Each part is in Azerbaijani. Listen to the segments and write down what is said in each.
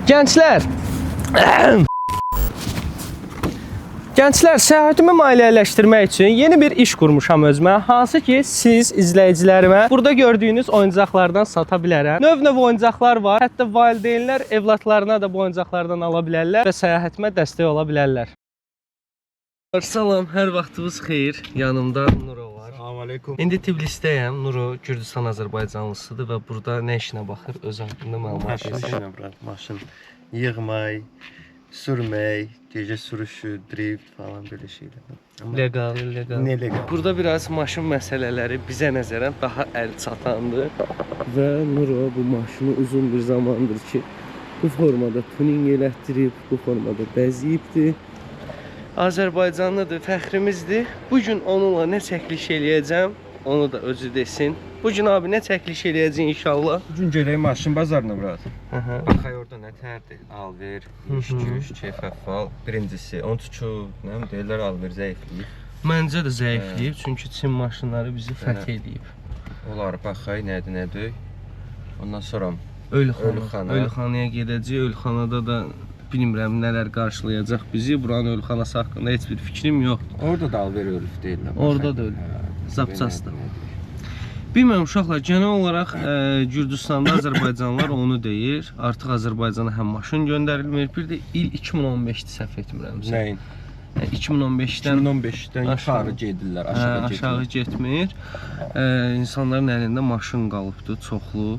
Gənclər, səyahətimi maliyyələşdirmək üçün yeni bir iş qurmuşam özümə. Hansı ki, siz izləyicilərimə burada gördüyünüz oyuncaqlardan sata bilərəm. Növ-növ oyuncaqlar var. Hətta valideynlər evlatlarına da bu oyuncaqlardan ala bilərlər və səyahətimə dəstək ola bilərlər. Salam, hər vaxtınız xeyir. Yanımda Nuro var. Salamünaleyküm. İndi Tbilistəyəm. Nuro Gürcüstan Azərbaycanlısıdır və burada nə işinə baxır? Öz haqqında məlumat verir. Maşın yığmaq, sürmək, gecə sürüşü, drift falan böyle şeyler. Legal. Ne legal? Burada biraz maşın məsələləri bizə nəzərən daha əl çatandır. Və Nuro bu maşını uzun bir zamandır ki, bu formada tuning elətdirib, bu formada bəzəyibdir. Azərbaycanlıdır, fəxrimizdir. Bugün onunla nə çəkiliş eləyəcəm, onu da özü desin. Bugün abi nə çəkiliş eləyəcək inşallah. Bugün gələk maşın bazarına biraz. Baxay orada nə tərdir? Alver, iş-güç, keyf-əhval. Birincisi, onun üçün nə deyirlər, alver zəifliyib. Məncə də zəifliyib, çünki Çin maşınları bizi fəth edib. Onlar baxay, nədir. Ondan sonra Ölüxanaya gedəcək. Ölüxanada da bilmirəm nələr qarşılayacaq bizi. Buranın ölüxanası haqqında heç bir fikrim yoxdur. Orada da alver ölüb deyirlər. Orada da ölüb. Zapçasda. Bilmirəm uşaqlar, genel olaraq Gürcüstanda Azərbaycanlılar onu deyir. Artıq Azərbaycana həm maşın göndərilmir. Bir də il 2015-dir səhv etmirəmsə. Nəyin? 2015-dən aşağı gedirlər, aşağı getmir. İnsanların əlində maşın qalıbdır, çoxlu.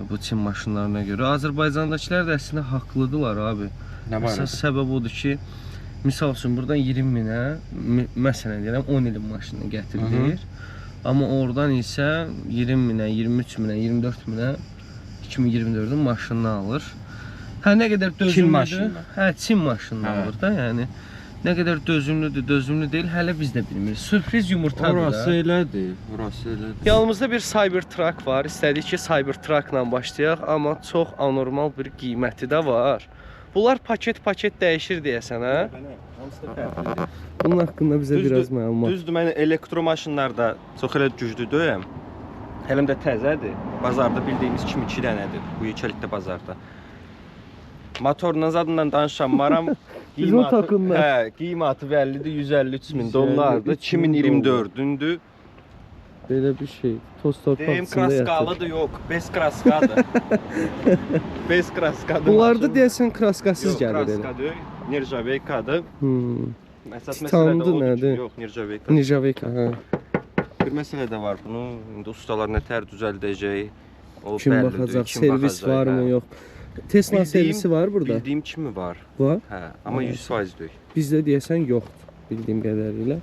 Bu Çin maşınlarına görə. Azərbaycandakılar da əslində haqlıdırlar abi. Əsas səbəb odur ki, misal üçün buradan 20 minə, məsələn deyirəm 10 ilin maşınını gətirdir. Amma oradan isə 20 minə, 23 minə, 24 minə 2024-ün maşınını alır. Hə, nə qədər dözümlüdür? Hə, Çin maşınını alır da, yəni. Nə qədər dözümlüdür, dözümlü deyil, hələ biz də bilmirik. Sürpriz yumurtadır da. Orası elədir. Yanımızda bir Cybertruck var. İstədik ki, Cybertruckla başlayaq, amma çox anormal bir qiyməti də var. Bunlar paket dəyişir deyəsən, hə? Hamısı da fərqlidir. Bunun haqqında bizə biraz məlumat. Düzdür, mən elektromaşınlarda çox elə güclü deyəm. Hələm də təzədir. Bazarda bildiyimiz kimi 2 dənədir. Bu yekəlikdə bazarda. Motorla zadından danışanmaram. Qiyməti bəllidir, 153 min dollardır. 2024-dündür. Belə bir şey. Toz torpaq deyim, kraskalıdır, yox, bez kraskadır. Bez kraskadır. Bunlarda deyəsən kraskasız gəlir elə. Kraskadır, nirjaveykadır. Titandı nədir? Yox, nirjaveyka. Nirjaveyka, hə. Bir məsələ də var bunu. İndi ustalar nətər düzəldəcək? Kim baxacaq, servis varmı, yox. Tesla servisi var burada. Bildiyim kimi var. Var? Hə, amma 100% deyil. Bizdə deyəsən yoxdur, bildiyim qədərilə.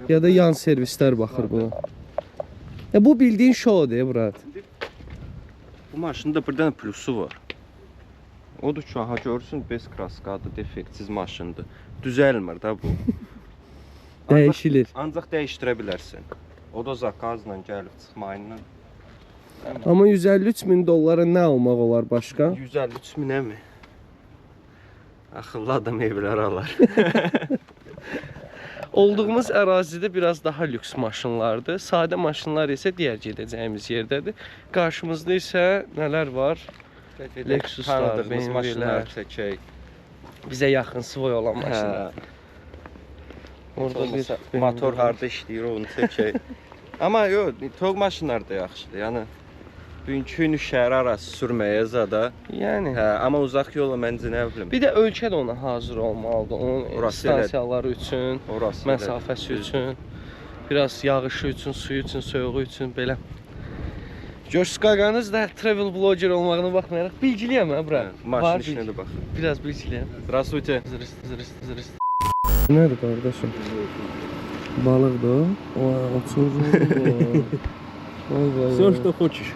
Ya da yan servislər baxır buna. Ya bu bildiyin şoudur, Murat. Bu maşında bir dənə plusu var. Odur ki, aha görürsün, bez kraskadır, defektsiz maşındır. Düzəlmir da bu. Dəyişilir. Ancaq dəyişdirə bilərsən. O da zakazla gəlib çıxmayınla. Amma 153 min dollara nə almaq olar başqa? 153 minə mi? Axıllı adam evlər alar. Olduğumuz ərazidə biraz daha lüks maşınlardır. Sadə maşınlar isə digər gedəcəyimiz yerdədir. Qarşımızda isə nələr var? Lexuslar, BMW-lər, bizə yaxın svoy olan maşınlar. Orada bir motor harda işləyir, onu çəkək. Amma yox, toq maşınlar da yaxşıdır. Yəni bugünkü şəhər arası sürməyə zada. Yəni, hə, amma uzaq yola məncə nə bilim. bir də ölkə də ona hazır olmalıdır. Onun stansiyaları üçün, məsafəsi üçün, biraz yağışı üçün, suyu üçün, soyuğu üçün belə. Coşqaqanız da travel blogger olmağına baxmayaraq bilgiliyəm hə bura. Maşın işinə də bax. Biraz bilgiliyəm. Здравствуйте. Nədir qardaşım? Balıqdır. Açılır. Все, что хочешь.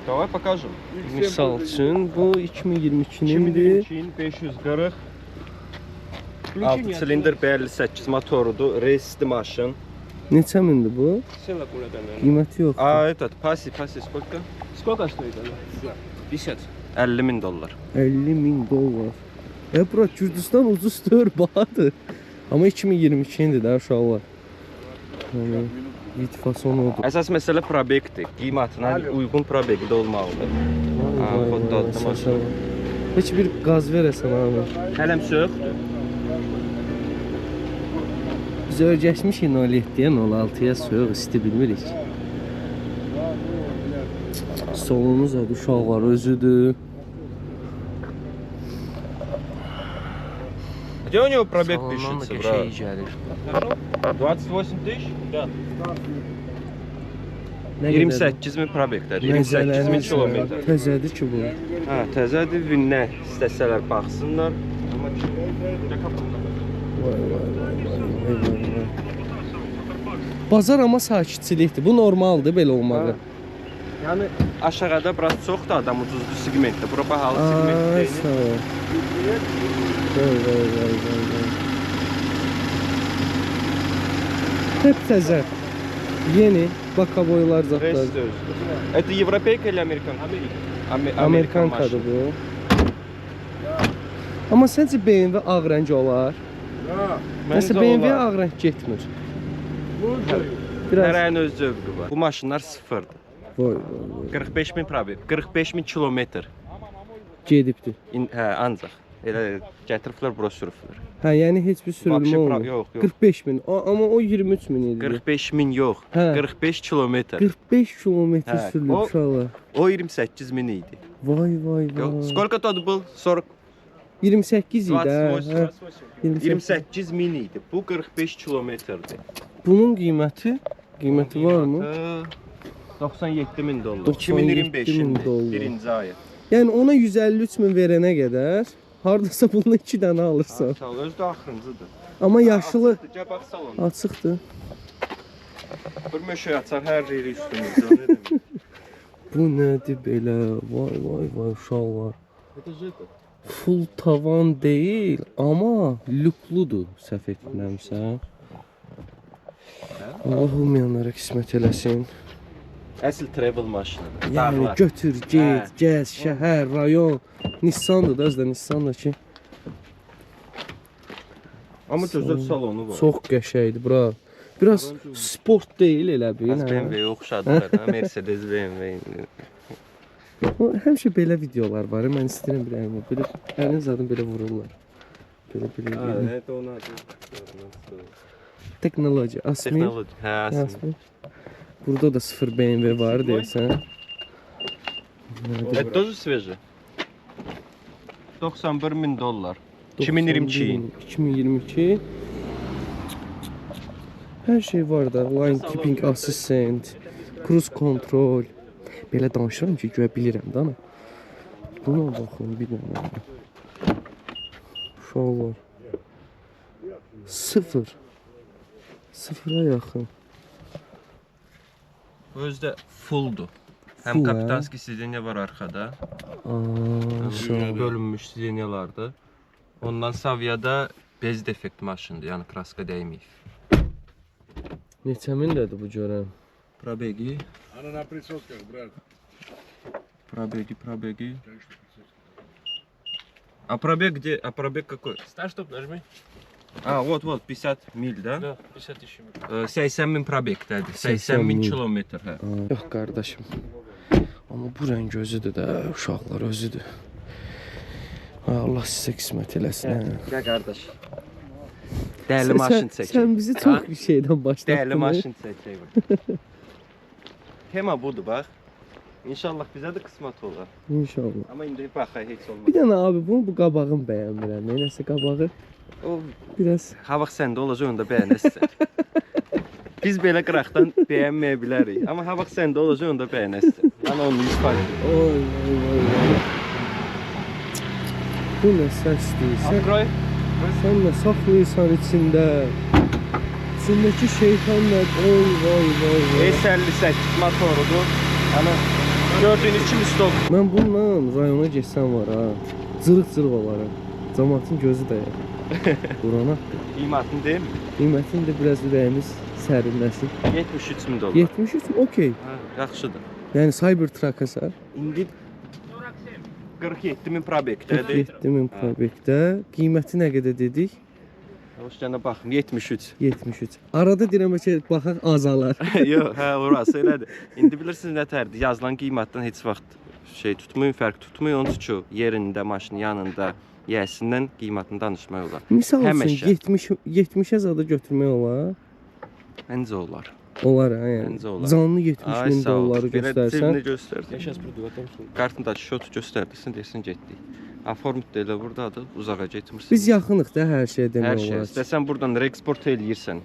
Давай покажем. Misal üçün bu 2022-nindir. 540. 6 silindr B58 motorudur, reisli maşın. Neçə mindir bu? Qiyməti yoxdur. Этот, паси, сколько? Сколько стоит она? 50. 50 min dollar. 50 min dollar. Bura Gürcüstan ucuz deyil, bahadır. Amma 2022-dir də uşaqlar. vid fasonu odur. Əsas məsələ probekdir. Qiymətinə uyğun probekdə olmalıdır. Ha, xodda maşın. Heç bir qaz verəsən abi. Hələm soyuqdur. Biz öyrəşmişik 07-yə 06-ya soyuq isti bilmirik. Solumuz odur, uşaqlar özüdür. Где у него пробег пишется, Salondan da брат? qəşəng gəlir. 28 тысяч? Да. Nə 28 min probekdir. 28 min kilometr. Təzədir ki bu. Hə, təzədir. Nə istəsələr baxsınlar. Amma Vay vay vay vay. Bazar amma sakitçilikdir. Bu normaldır belə olmağı. yəni aşağıda biraz çoxdur adam ucuzlu segmentdə. Bura bahalı segment Ay deyil. sağ ol. Vay vay vay vay. Hep təzə. Yeni bakaboylar zatlar. Rest özü. Это европейка или американка? Amerikankadır bu. Amma səncə BMW ağ rəng olar? Nəsə BMW ağ rəng getmir. Biraz. Hər ayın öz zövqü var. Bu maşınlar sıfırdır. Vay vay vay. 45 min probek, 45 min kilometr. Gedibdir. Hə, ancaq. Elə gətiriblər, bura sürüblər. Hə, yəni heç bir sürülmə Vapşe olmur. yox, yox. 45 min. Amma o 23 min idi. 45 min yox, Hə. 45 kilometr. 45 kilometr Hə, sürülüb o- uşaqlar. O 28 min idi. Vay vay Yox, vay. сколько тот был? 40, 28 idi. 28. Hə. 28 min idi. Bu 45 kilometrdir. Bunun qiyməti varmı? 97 min dollar. 97 min 2025-in dollar. birinci ayı. Yəni ona 153 min verənə qədər hardasa bundan 2 dənə alırsan. Sağ ol, özü də axırıncıdır. Amma yaşlı Açıqdır, gəl bax salon. açıqdır. Bir möşə açar hər yeri üstümüzdə. Ne demək? Bu nədir belə? Vay vay vay uşaqlar. Это же это. Full tavan deyil, amma lükludur səhv etmirəmsə. Allah olmayanlara qismət eləsin. Əsl travel maşınıdır. Yəni Dağlar. götür, get, Hə. gəz, şəhər, rayon. Nissandır da, özdə Nissandır ki. Amma gözəl salonu var. Çox qəşəngdir bura. Biraz sport deyil elə bir. Az BMW-yə oxşadılar. Ha, Mercedes, BMW. Həmişə belə videolar var. Mən istəyirəm biləyim. Belə əlin zadını belə vururlar. Belə. Это у нас. Teknoloji, asmi. Texnologiya. Hə, aslında. Asmi. Burada da 0 BMW var deyəsən. Это тоже свежий? 91 min dollar. 2022. 2022. Hər şey var da. Line keeping assistant, cruise control. Belə danışıram ki, göyə bilirəm da. Buna baxın bir dənə. Uşaqlar. 0. 0-a yaxın. Bu özdə fulldur. Həm Full, kapitanski sidenya var arxada. Aa, Bölünmüş sidyenyalardır. Ondan Savya'da bez defekt maşındır. Yəni kraska dəyməyib. neçə mindədir bu görəm? Пробеги. Она на присосках, брат. Пробеги. А пробег где? А пробег какой? Старт, стоп, нажми. А, вот, 50 mil da. Да, 50 тысяч. 80 min probekdədir. 80 80 min min. kilometr, hə. Yox qardaşım. Amma bu rəng özüdür də, uşaqlar özüdür. Ay Allah sizə qismət eləsin. hə. Gəl qardaş. Dəyərli maşın çək. Sən bizi çox bir şeydən başlatdın. Dəyərli maşın çəkək. Tema budur bax. İnşallah bizə də qismət olar. İnşallah. Amma indi baxaq heç olmaz. Bir dənə abi bunu bu qabağını bəyənmirəm. Nəsə qabağı O biraz hava səndə olacaq onda bəyənəsən. Biz belə qıraqdan bəyənməyə bilərik. Amma hava səndə olacaq onda bəyənəsən. Ana onu 100%. oy oy oy. Bu nə səsdir? Открой. Sən nə saxlayırsan içində? İçindəki şeytan nə? Oy vay vay vay. S58 motorudur. Ana gördüyünüz kimi stok. Mən bununla rayona getsəm var ha. Cırıq-cırıq olaram. Cəmaatın gözü dəyər. Qurana. Qiymətini deyim. Qiymətin də biraz ürəyimiz sərinləsin. 73 min dollar. 73 okey. Hə, yaxşıdır. Yəni Cybertruck əsər. İndi 47 min probekdədir. 47 min probekdə. Qiyməti nə qədər dedik? Hoş gələ baxım 73. 73. Arada deyirəm ki, baxaq azalar. Yox, hə, orası elədir. İndi bilirsiniz nətərdir? Yazılan qiymətdən heç vaxt şey tutmayın, fərq tutmayın. Onun üçün yerində, maşının yanında, yəsindən qiymətini danışmaq olar. Misal üçün Həmişə. 70-ə zada götürmək olar. Məncə olar. Olar ha, yəni. Məncə olar. Canlı 70.000 dolları Belə göstərsən. cibini göstərsən. Я сейчас приду, а там что? Kartındakı şotu göstərdirsən, desin getdik. Aformit də elə burdadır, uzağa getmirsən. Biz yaxınıq da hər şeyə hər demək şey. olar. İstəsən buradan reeksport eləyirsən.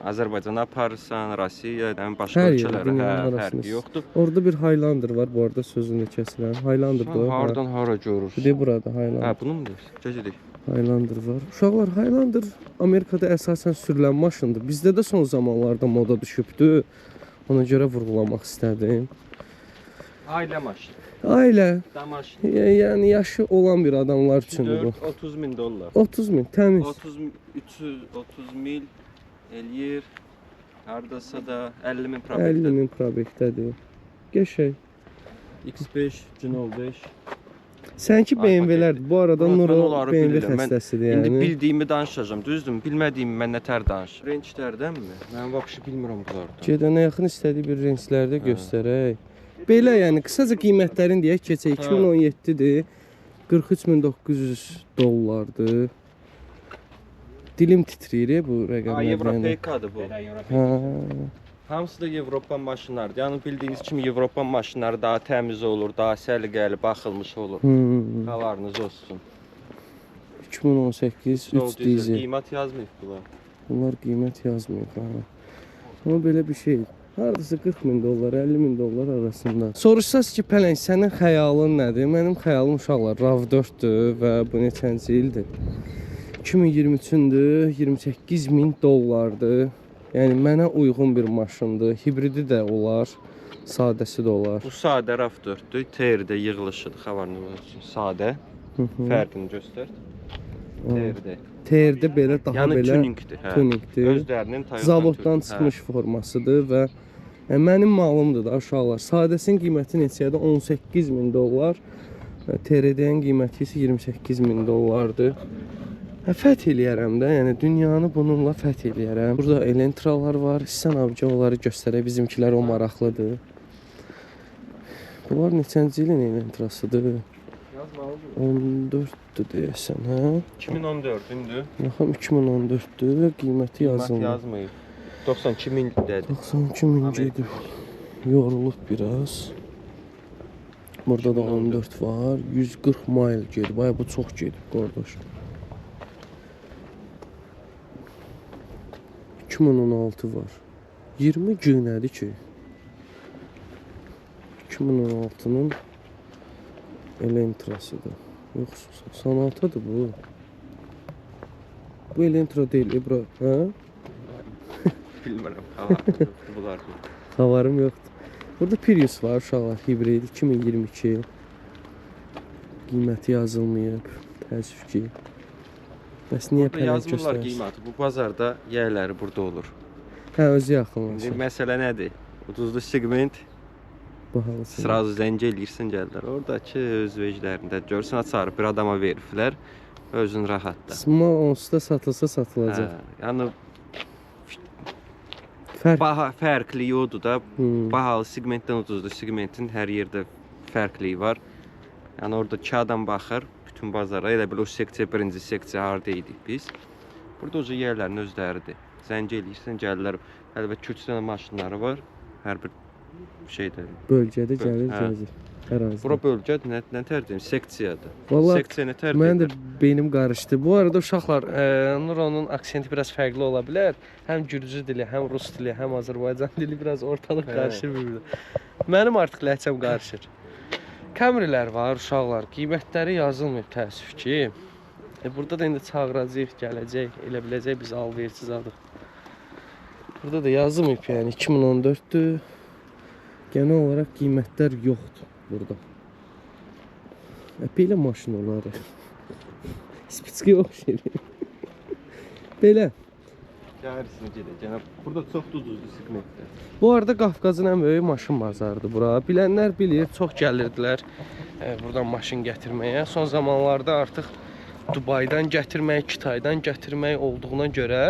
Azərbaycana aparırsan, Rusiyaya, başqa Hər yerə, ölkələrə, dünyanın hə, arasında. fərqi yoxdur. Orada bir Highlander var bu arada sözünü kəsirəm. Highlander da. Hardan hara görürsən? Bir də burada Hə, Highlander. bunu mu deyirsən? Gecidik. Highlander var. Uşaqlar Highlander Amerikada əsasən sürülən maşındır. Bizdə də son zamanlarda moda düşübdü. Ona görə vurğulamaq istədim. Ailə maşını. Ailə, Da maşını. yəni yaşı olan bir adamlar üçün bu. 30 min dollar. 30.000 təmiz. 30 mil eləyir. Hardasa da 50 min 50 probekdə. min probekdədir. Qəşəng. X5, Cinol 5. Sənki Ay, BMW-lərdir. Bu arada Murat, mən Nuro onları BMW bilirəm. Mən xəstəsidir İndi yəni. bildiyimi danışacağam, düzdür? Bilmədiyimi mən nətər danışım. Range'lərdənmi? Mən vəbşi bilmirəm bunlardan. Gedənə yaxın istədiyi bir reyslərdə göstərək. Belə yəni qısaca qiymətlərini deyək keçək. 2017-dir. 43.900 dollardır. Dilim titrəyir bu rəqəmlər. Evropeykadır bu. Hə. Hamısı da Avropa maşınlarıdır. Yəni bildiyiniz kimi Avropa maşınları daha təmiz olur, daha səliqəli baxılmış olur. Havarınız olsun. 2018 3 dizel. Qiymət yazmayıb bunlar. Bunlar qiymət yazmıyor. Ha. Amma belə bir şey. Hardasa 40.000 dollar, 50.000 dollar arasında. Soruşsaz ki, Pələng, sənin xəyalın nədir? Mənim xəyalım uşaqlar RAV4-dür və bu neçənci ildir? 2023-dür, 28.000 dollardır. Yəni mənə uyğun bir maşındır. Hibridi də olar, sadəsi də olar. Bu sadə RAV4-dür. TR-də yığılışıdır, xəbərin olsun. Sadə. Fərqini göstər. TR-də. TR-də belə daha Yəni belə tuningdir, hə. tuningdir. Özlərinin Toyota Zavoddan tuning, çıxmış formasıdır və mənim malımdır da uşaqlar. Sadəsinin qiyməti neçədir? 18.000 dollar. TR-dən qiyməti isə 28.000 dollardır. Fəth eləyərəm də, yəni dünyanı bununla fəth eləyərəm. Burada Elentralar var. İstən abici onları göstərək. Bizimkilər o maraqlıdır. Bunlar neçənci ilin Elentrasıdır? 14-dür deyəsən, hə? 2014-dür. Yaxın 2014-dür. Qiyməti Qiymət yazılmır. yazmayıb. 92 mindir. 92 mincidir. Yorulub biraz. Burada da 14 var. 140 mil gedib. Ay bu çox gedib qardaş. 2016 var. 20 gün nədir ki? 2016-nın Elentrasıdır. Yox, Sonatadır bu. Bu Elentra deyil, İbra. Hə? Bilmirəm. Bunlar. Xəbərim yoxdur. Burada Prius var uşaqlar, hibrid 2022. Qiyməti yazılmayıb. Təəssüf ki. Bəs niyə Burada pələng yazmırlar göstərir? qiyməti. Bu bazarda yerləri burada olur. Hə, özü İndi yaxınlaşır. məsələ nədir? Ucuzlu segment Bahalısın. sırazı zəng eləyirsən gəlirlər. Oradakı öz veclərində görsən açarı bir adama veriblər. Özün rahatda. Sma onsuz da satılsa satılacaq. Yəni Fərq. fərqli odur da. Hmm. Bahalı segmentdən ucuzlu segmentin hər yerdə fərqliyi var. Yəni orada 2 adam baxır bütün bazara. Elə bil o seksiya birinci seksiya harda idik biz. Burada uca yerlərin özləridir. Zəng eləyirsən gəlirlər. Əlbəttə 2-3 dənə maşınları var. Hər bir şeydə. Bölgədə gəlir, Hə. gəzir. Ərazidə. Bura bölgədir, nə tərcüm? Seksiyadır. Vallahi Seksiya nə tərcüm? Mənim də beynim qarışdı. Bu arada uşaqlar, Nuronun aksenti biraz fərqli ola bilər. Həm gürcü dili, həm rus dili, həm Azərbaycan dili biraz ortalıq qarışır bir-birinə. Mənim artıq ləhcəm qarışır. Camrylər var uşaqlar. Qiymətləri yazılmayıb təəssüf ki. Burada da indi çağıracağıq, gələcək, elə biləcək biz alversiz aldıq. Burada da yazılmayıb yəni 2014-dür. Genel olaraq qiymətlər yoxdur burada. Belə maşın olar. Spitskiyə oxşayır. Belə. Gəlirsən gedək. Burada çox ucuzlu segmentdir. Bu arada Qafqazın ən böyük maşın bazarıdır bura. Bilənlər bilir, çox gəlirdilər buradan maşın gətirməyə. Son zamanlarda artıq Dubaydan gətirmək, Kitaydan gətirmək olduğuna görə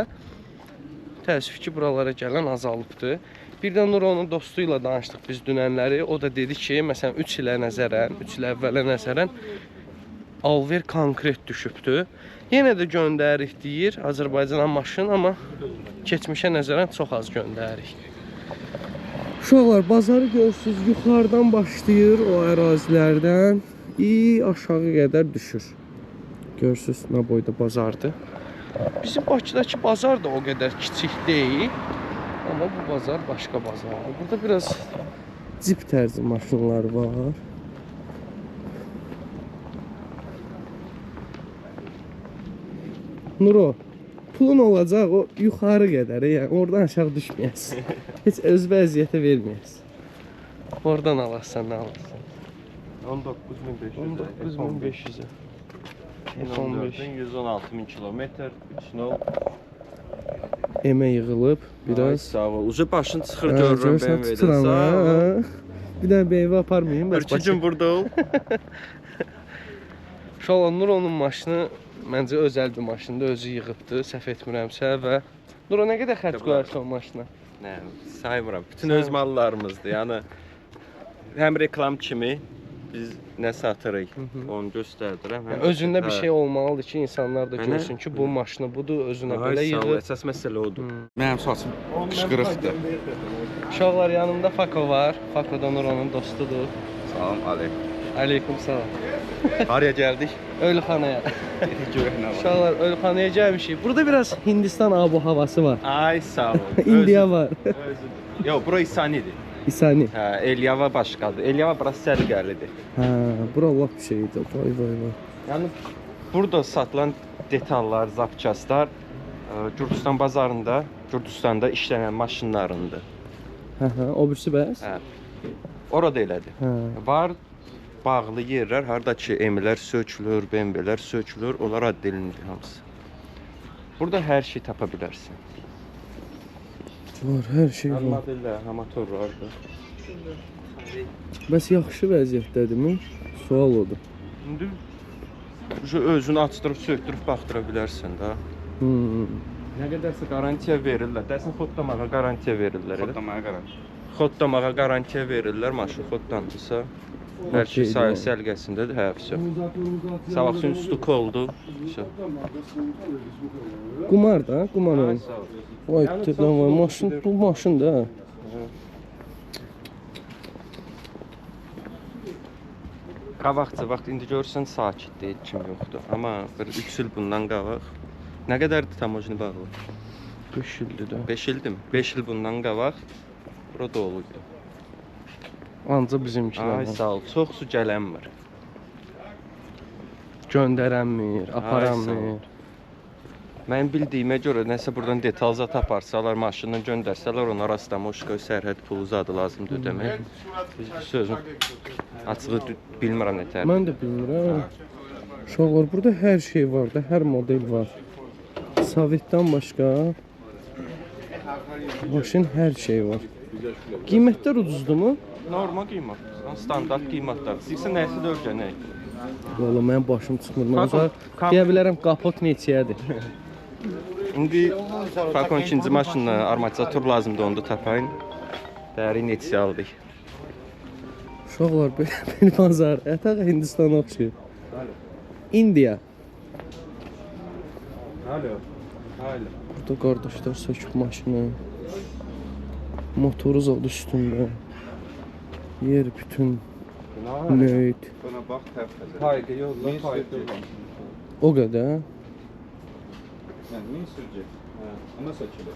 təəssüf ki, buralara gələn azalıbdır. Birdən Nur onun dostu ilə danışdıq biz dünənləri. O da dedi ki, məsələn 3 il əvvələ nəzərən alver konkret düşübdür. Yenə də göndərik deyir Azərbaycana maşın, amma keçmişə nəzərən çox az göndərik. Uşaqlar, bazarı görürsünüz, yuxarıdan başlayır o ərazilərdən aşağı qədər düşür. Görürsünüz, nə boyda bazardır. Bizim Bakıdakı bazar da o qədər kiçik deyil. Amma bu bazar başqa bazardır. Burada biraz cip tərzi maşınlar var. Nuro, pulun olacaq o yuxarı qədər, yəni oradan aşağı düşməyəsən. Heç öz vəziyyətə verməyəsən. Oradan alarsan, nə alarsan? 19.500. 19.500. 116.000 kilometr, 3 nol. Emə yığılıb biraz. Sağ ol. Ucu başın çıxır görürəm BMW-də. Sağ ol. Bir dənə BMW aparmayayım. Bir gün burada ol. Uşaqlar, Nuronun maşını məncə özəl bir maşındır, özü yığıbdır, səhv etmirəmsə və Nuro nə qədər xərc qoyarsan o maşına? Nə, saymıram. Bütün öz mallarımızdır. Yəni həm reklam kimi biz nə satırıq, onu göstərdirəm. Özündə bir şey olmalıdır ki, insanlar da görsün ki, bu maşını budur, özünə belə yığır. Əsas məsələ odur. Mənim saçım qışqırıqdır. Uşaqlar, yanımda Fako var. Fako da Nuronun dostudur. Salam aleykum. Aleyküm salam. Haraya gəldik? Ölüxanaya. Görək nə var. Uşaqlar, Ölüxanaya gəlmişik. Burada biraz Hindistan abu-havası var. Ay sağ ol. İndiya var. Yox, bura İsanidir. İsani. Hə, Elyava başqadır. Elyava biraz səliqəlidir. Hə, bura lap şeydir. Vay vay vay. Yəni burada satılan detallar, zapçaslar Gürcüstan bazarında, Gürcüstanda işlənən maşınlarındır. Hə, o birisi bəs? Hə. Orada elədir. Hə. Var bağlı yerlər, hardakı M-lər sökülür, BMW-lər sökülür, onlar addelinir hamısı. Burada hər şey tapa bilərsən. Var, hər şey var. Modellər, motorlardır. Bəs yaxşı vəziyyətdədirmi? Sual odur. İndi özünü açdırıb, sökdürüb baxdıra bilərsən də. Nə qədərsə garantiya verirlər. Dəsin xodlamağa garantiya verirlər. Xodlamağa garantiya. Xodlamağa garantiya verirlər, maşın xodlandırsa. Hər şey səliqəsindədir, hə, vəsə. Savaqsın üstü koldu. Qumar da, qumar oyun. Vay, tırdan var, maşın, bu maşın da. Qabaqca, vaxt indi görürsən sakitdir, kim yoxdur. Amma bir 3 il bundan qabaq. Nə qədərdir tamojni bağlı? 5 ildir də. 5 ildir mi? 5 il bundan qabaq bura doluydu. Anca bizimkilər. Ay sağ ol, çox su gələnmir. Göndərənmir, aparanmır. Mənim bildiyimə görə nəsə buradan detal zat aparsalar, maşından göndərsələr, ona rastamoşka, sərhəd pulu zadı lazımdır demək. Biz sözün açığı bilmirəm nətər. Mən də bilmirəm. Uşaqlar, burada hər şey var da, hər model var. Sovetdən başqa maşın hər şey var. Qiymətlər ucuzdurmu? Normal qiymət, standart qiymətlər. İstəyirsən nəsə də öyrənək. Valla mənim başım çıxmır. Nazar deyə bilərəm qapot neçəyədir. İndi Fakon ikinci maşınla armatizator lazımdır, onu da tapayın. Dəri neçə aldıq. Uşaqlar, bir bazar. Ətaq Hindistana oxşuyur. İndiya. Alo. Burada qardaşlar söküb maşını. Motoru zad üstündə. Yer bütün nöyt. Buna bax, təfəssüs. Hayqı yolla, hayqı. O qədər. Yani ne sürecek? Ana saçılır.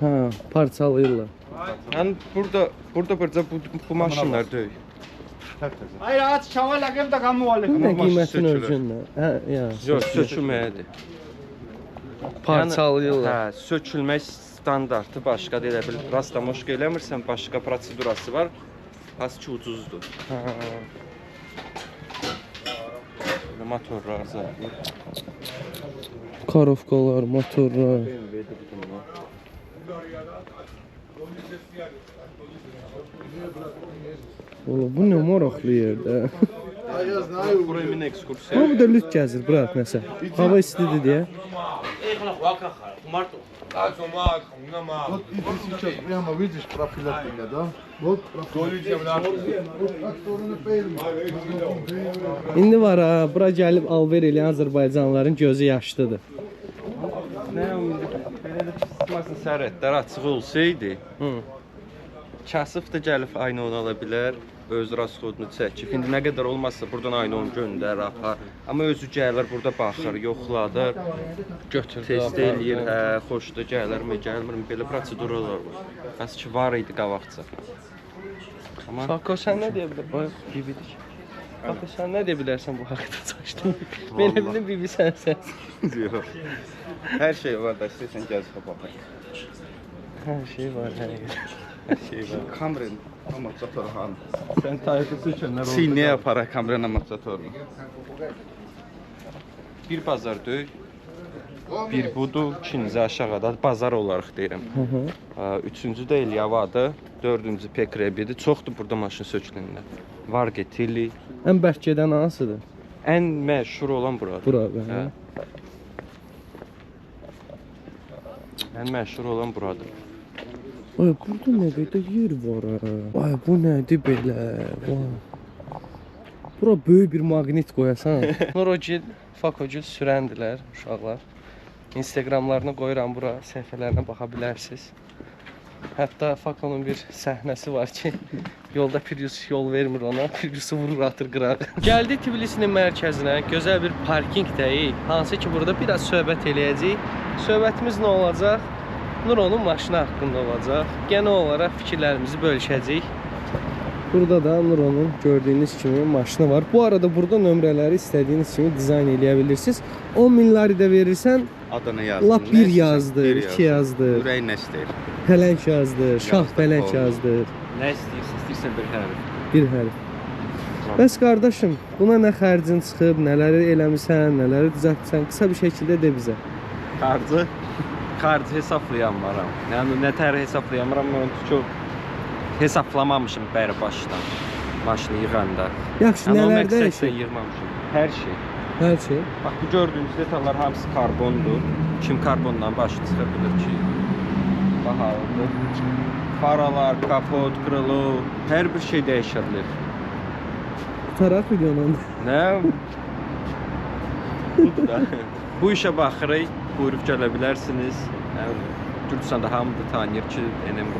Hə, parçalayırlar. Yəni burada bu maşınlar deyil. Hayır aç çaval akım da kamu var. Bu nə maşın qiymətin sökülür. ölçünlə? Hə, ya. Yox, sökülməyədir. Parçalayırlar. Hə, sökülmək standartı başqadır. Elə bil rastamoşka eləmirsən, başqa prosedurası var. Az ki ucuzdur. Motorlar zaten. Karovkalar, motorlar. Ola, bu nə maraqlı yerdə. Buraya min ekskursiya. Amma bu da lüt gəzir, bura nəsə. Hava istidir deyə. Вот и ты сейчас прямо видишь профилактика, да? Вот профилактика. Вот от стороны İndi var ha, bura gəlib alver eləyən Azərbaycanlıların gözü yaşlıdır. Nə indi belə də pisməsin sərhədlər açıq olsaydı, kasıb da gəlib aynı onu ala bilər, öz rasxodunu çəkib. İndi nə qədər olmazsa buradan aynı onu göndər, apar. Amma özü gəlir burada baxır, yoxladır, Götür. test eləyir, hə, xoşda gəlirmi, gəlmirmi, belə proseduralar var. Bəs ki var idi qabaqca. Amma Fakko sən nə deyə bilər? Bayaq bibidik. Fakko sən nə deyə bilərsən bu haqda çaşdın? Belə bilim bibi sənsən. yox. Hər şey var da, istəyirsən gəzib baxaq. Hər şey var, hər yer. Hər şey var. Камерин, амортизаторхан. Sən tayfı seçənlər oldu. Sineye yapara камерин амортизаторун. Bir bazar döy. Bir budur, ikinci aşağıda bazar olaraq deyirəm. Üçüncü də Elyavadır, dördüncü Pekrebidir. Çoxdur burada maşın sökülənlər. Var getili. Ən bərk gedən hansıdır? Ən məşhur olan buradır. Bura be. Hə. Ən məşhur olan buradır. Ay, burada nə qədər yer var ha. Ay, bu nədir belə? Vay. Bura böyük bir maqnit qoyasan. Nurogil, Fakogil sürəndilər uşaqlar. Instagramlarını qoyuram bura, səhifələrinə baxa bilərsiniz. Hətta Fakonun bir səhnəsi var ki, yolda Prius yol vermir ona, Priusu vurur atır qıraq. Gəldi Tbilisinin mərkəzinə, gözəl bir parkinqdəyik. Hansı ki, burada biraz söhbət eləyəcəyik. Söhbətimiz nə olacaq? Nuronun maşını haqqında olacaq. Genel olaraq fikirlərimizi bölüşəcəyik. Burada da Nuronun gördüyünüz kimi maşını var. Bu arada burada nömrələri istədiyiniz kimi dizayn eləyə bilirsiniz. 10 min lari də verirsən, Adını yazdır. lap 1 yazdır, 2 yazdır, Ürəyin nə istəyir? pələng yazdır, şah pələng yazdır. Nə istəyirsən, istəyirsən bir hərf. Bir hərf. Bəs qardaşım, buna nə xərcin çıxıb, nələri eləmisən, nələri düzəltmisən, qısa bir şəkildə de bizə. Xarcı hesablayamaram. Yəni nə tər hesablayamaram, mən çox hesablamamışım bəri başdan. Maşını yığanda. Yaxşı, Amma nələr məqsədlə dəyişir? yığmamışım. Hər şey. Hər şey. Bax bu gördüyünüz detallar hamısı karbondur. Kim karbondan başı çıxa bilir ki, bahalıdır. Faralar, kapot, krilo, hər bir şey dəyişirilir. Tutaraq videonun. Nə? Budur da. Bu işə baxırıq, buyurub gələ bilərsiniz. Gürcüstanda hamı da tanıyır ki, NM Group